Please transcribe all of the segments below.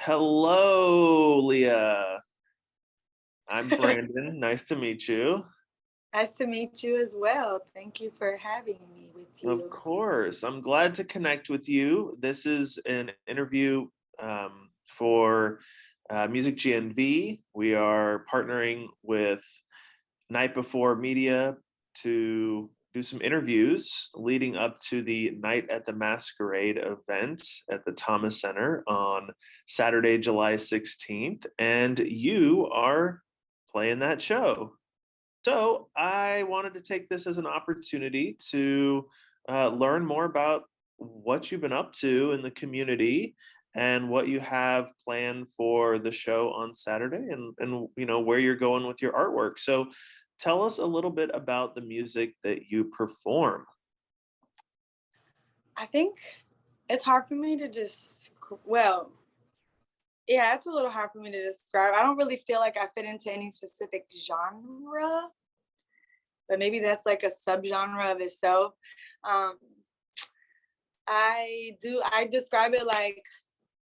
Hello, Leah. I'm Brandon. Nice to meet you. Nice to meet you as well. Thank you for having me with you. Of course. I'm glad to connect with you. This is an interview for MusicGNV. We are partnering with Night Before Media to do some interviews leading up to the Night at the Masquerade event at the Thomas Center on Saturday, July 16th. And you are playing that show. So I wanted to take this as an opportunity to learn more about what you've been up to in the community and what you have planned for the show on Saturday and where you're going with your artwork. So tell us a little bit about the music that you perform. I think it's hard for me to it's a little hard for me to describe. I don't really feel like I fit into any specific genre, but maybe that's like a subgenre of itself. I describe it like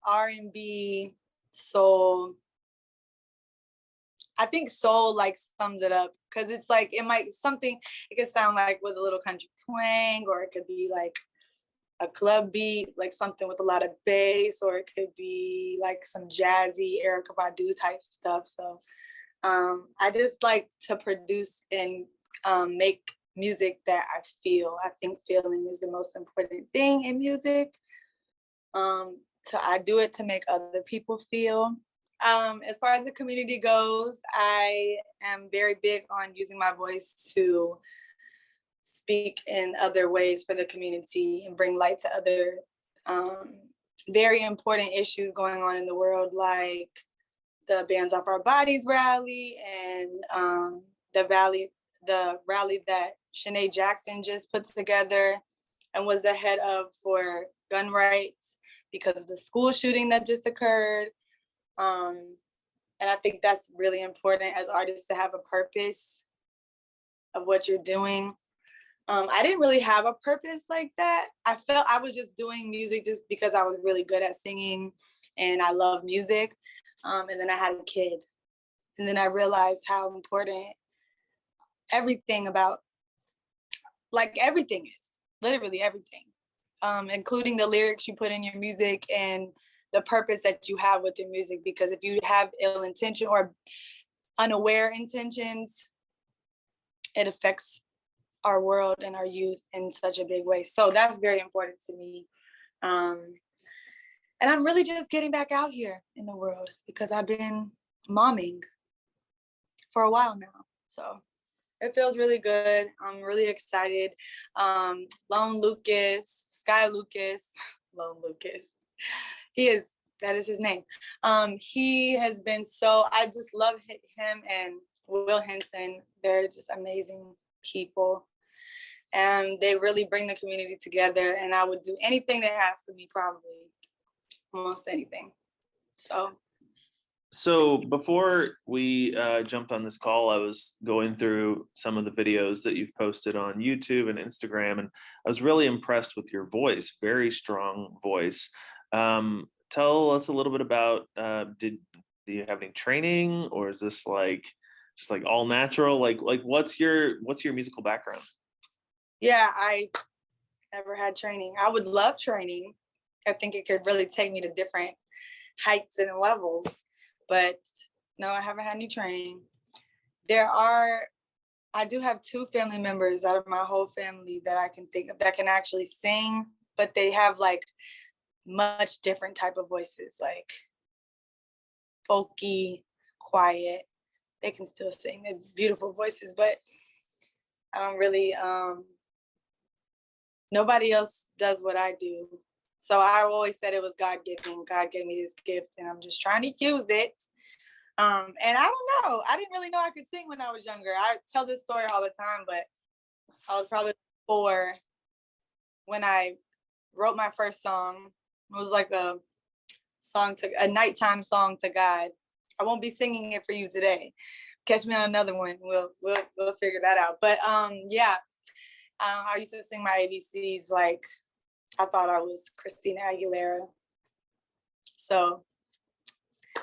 R&B, soul. I think soul like sums it up because it's like it could sound like with a little country twang, or it could be like a club beat, like something with a lot of bass, or it could be like some jazzy Erykah Badu type stuff. So I just like to produce and make music that I feel. I think feeling is the most important thing in music. I do it to make other people feel. As far as the community goes, I am very big on using my voice to speak in other ways for the community and bring light to other very important issues going on in the world, like the Bands Off Our Bodies rally and the rally that Shanae Jackson just put together and was the head of for gun rights because of the school shooting that just occurred. And I think that's really important as artists to have a purpose of what you're doing. I didn't really have a purpose like that. I felt I was just doing music just because I was really good at singing and I love music. And then I had a kid. And then I realized how important everything is, literally everything, including the lyrics you put in your music and the purpose that you have with your music. Because if you have ill intention or unaware intentions, it affects our world and our youth in such a big way. So that's very important to me. And I'm really just getting back out here in the world because I've been momming for a while now. So it feels really good. I'm really excited. Lone Lucas, Lone Lucas. That is his name. He has been I just love him and Will Henson. They're just amazing people. And they really bring the community together, and I would do anything they ask of me, probably almost anything. So before we jumped on this call, I was going through some of the videos that you've posted on YouTube and Instagram, and I was really impressed with your voice, very strong voice. Tell us a little bit about, do you have any training, or is this like just like all natural? Like what's your musical background? Yeah, I never had training. I would love training. I think it could really take me to different heights and levels, but no, I haven't had any training. I do have 2 family members out of my whole family that I can think of that can actually sing, but they have like much different type of voices, like folky, quiet. They can still sing. They're beautiful voices, but I don't really, nobody else does what I do. So I always said it was God-given. God gave me this gift and I'm just trying to use it. And I don't know. I didn't really know I could sing when I was younger. I tell this story all the time, but I was probably 4 when I wrote my first song. It was like a nighttime song to God. I won't be singing it for you today. Catch me on another one. We'll figure that out. But I used to sing my ABCs like I thought I was Christina Aguilera. So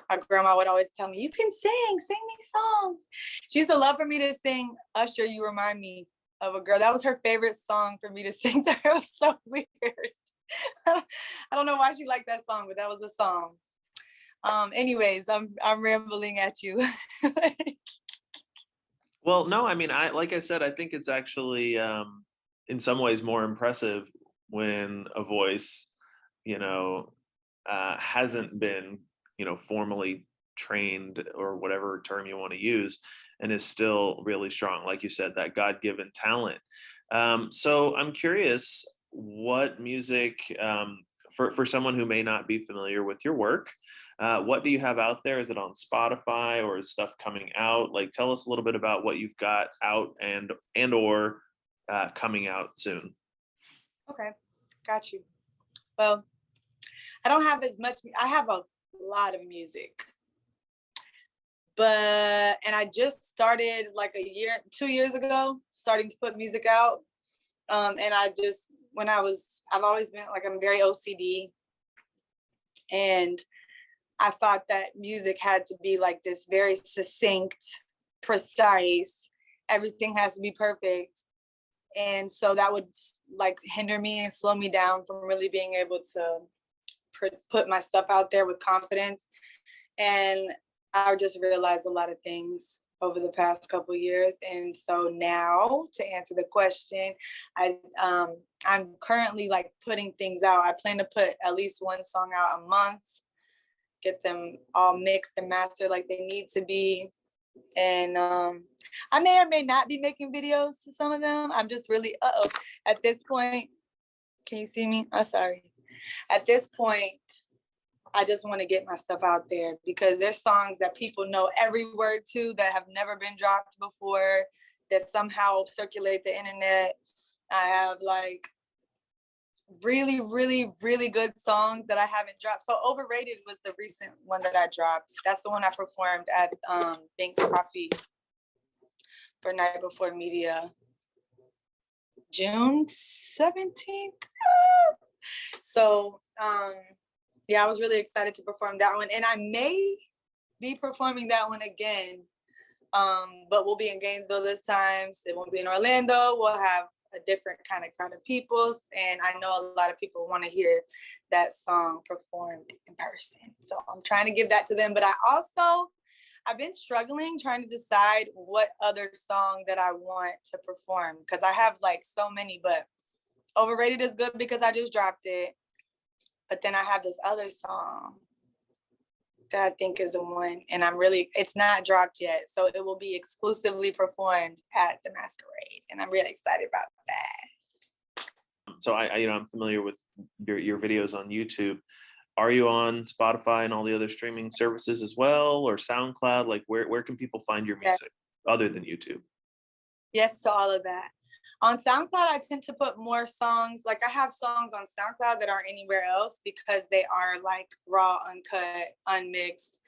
my grandma would always tell me, you can sing me songs. She used to love for me to sing Usher, You Remind Me of a Girl. That was her favorite song for me to sing to her. It was so weird. I don't know why she liked that song, but that was the song. Anyways, I'm rambling at you. Well, no, I mean, like I said, I think it's actually in some ways more impressive when a voice, you know, hasn't been, formally trained or whatever term you want to use, and is still really strong. Like you said, that God-given talent. So I'm curious, what music, for someone who may not be familiar with your work, what do you have out there? Is it on Spotify, or is stuff coming out? Like, tell us a little bit about what you've got out and or coming out soon. Okay, got you. Well, I don't have as much. I have a lot of music, and I just started like 2 years ago, starting to put music out. And I've always been like, I'm very OCD, and I thought that music had to be like this very succinct, precise, everything has to be perfect. And so that would like hinder me and slow me down from really being able to put my stuff out there with confidence. And I just realized a lot of things over the past couple of years. And so now, to answer the question, I'm currently like putting things out. I plan to put at least one song out a month, get them all mixed and mastered like they need to be. And I may or may not be making videos to some of them. I'm just really, at this point, can you see me? I'm sorry. At this point, I just want to get my stuff out there, because there's songs that people know every word to that have never been dropped before, that somehow circulate the internet. I have like really, really, really good songs that I haven't dropped. So Overrated was the recent one that I dropped. That's the one I performed at Banks Coffee for Night Before Media, June 17th. So yeah, I was really excited to perform that one, and I may be performing that one again, but we'll be in Gainesville this time. So it won't be in Orlando. We'll have a different kind of crowd of people, and I know a lot of people want to hear that song performed in person. So I'm trying to give that to them, but I've been struggling trying to decide what other song that I want to perform, because I have like so many, but Overrated is good because I just dropped it. But then I have this other song that I think is the one, and it's not dropped yet. So it will be exclusively performed at the Masquerade, and I'm really excited about that. So I'm familiar with your videos on YouTube. Are you on Spotify and all the other streaming services as well, or SoundCloud? Like, where can people find your music other than YouTube? Yes, to all of that. On SoundCloud, I tend to put more songs. Like, I have songs on SoundCloud that aren't anywhere else because they are like raw, uncut, unmixed.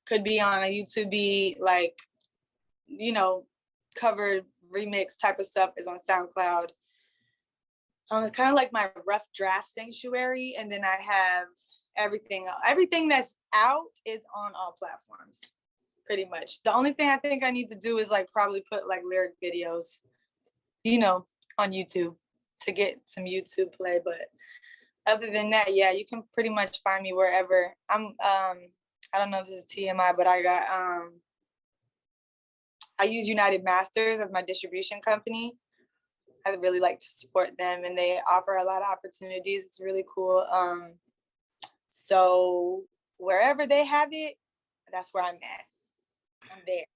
Could be on a YouTube beat, like, covered remix type of stuff is on SoundCloud. It's kind of like my rough draft sanctuary. And then I have everything that's out is on all platforms, pretty much. The only thing I think I need to do is like probably put like lyric videos, on YouTube to get some YouTube play. But other than that, yeah, you can pretty much find me wherever. I don't know if this is TMI, but I use United Masters as my distribution company. I really like to support them, and they offer a lot of opportunities. It's really cool. So wherever they have it, that's where I'm at. I'm there.